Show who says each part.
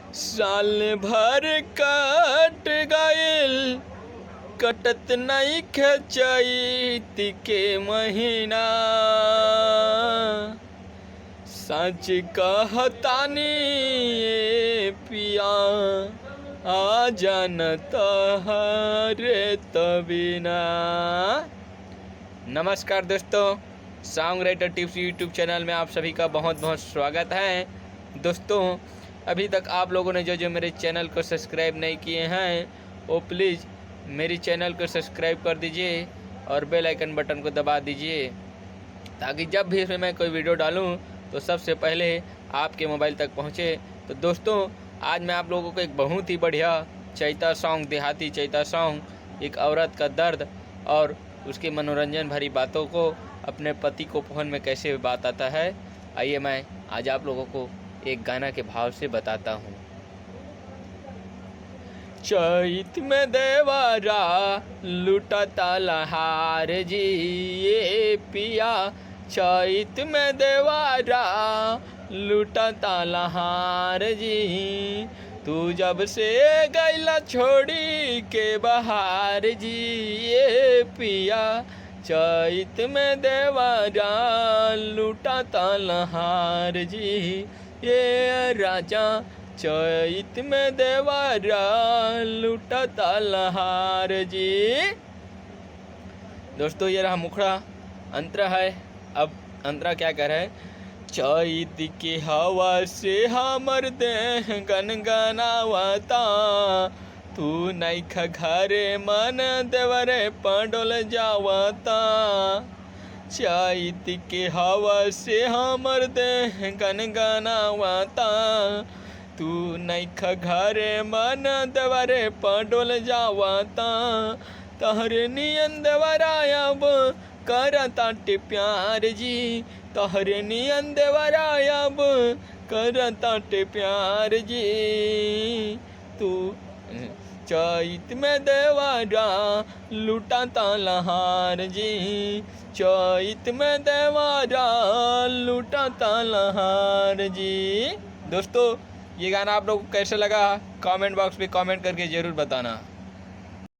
Speaker 1: साल भर कट गइल कटत नइखे चैत के महीना। सच कहतानी ए पिया आ जानत हरे तबिना। नमस्कार दोस्तों, song writer tips YouTube channel में आप सभी का बहुत बहुत स्वागत है। दोस्तों, अभी तक आप लोगों ने जो मेरे चैनल को सब्सक्राइब नहीं किए हैं वो प्लीज़ मेरे चैनल को सब्सक्राइब कर दीजिए और बेल आइकन बटन को दबा दीजिए, ताकि जब भी मैं कोई वीडियो डालूं तो सबसे पहले आपके मोबाइल तक पहुंचे। तो दोस्तों, आज मैं आप लोगों को एक बहुत ही बढ़िया चैता सॉन्ग, देहाती चैता सॉन्ग, एक औरत का दर्द और उसकी मनोरंजन भरी बातों को अपने पति को फोन में कैसे बात आता है, आइए मैं आज आप लोगों को एक गाना के भाव से बताता हूँ। चैत में देवरा लुटता लहार जी ये पिया, चैत में देवरा लुटता लहार जी, तू जब से गैला छोड़ी के बहार जी ये पिया, चैत में देवरा लुटता लहार जी ये राजा, चैत में देवरा लुटता लहार जी। दोस्तों, ये रहा मुखड़ा, अंतरा है। अब अंतरा क्या कर है? चैत की हवा से हमर देह गनगनावता, तू नइखा घरे मन देवरे पंडोल जावता। चैत की हवा से हमर देह गनगनावता, तू नइखा घरे मन देवरे पंडोल जावता। तहरे नियन देवरा अब करताटे प्यार जी, तहरे नियन देवरा अब करताटे प्यार जी, तू चैत में देवरा लुटता लहार जी, चैत में देवरा लुटता लहार जी। दोस्तों, ये गाना आप लोग को कैसे लगा कमेंट बॉक्स में कमेंट करके ज़रूर बताना।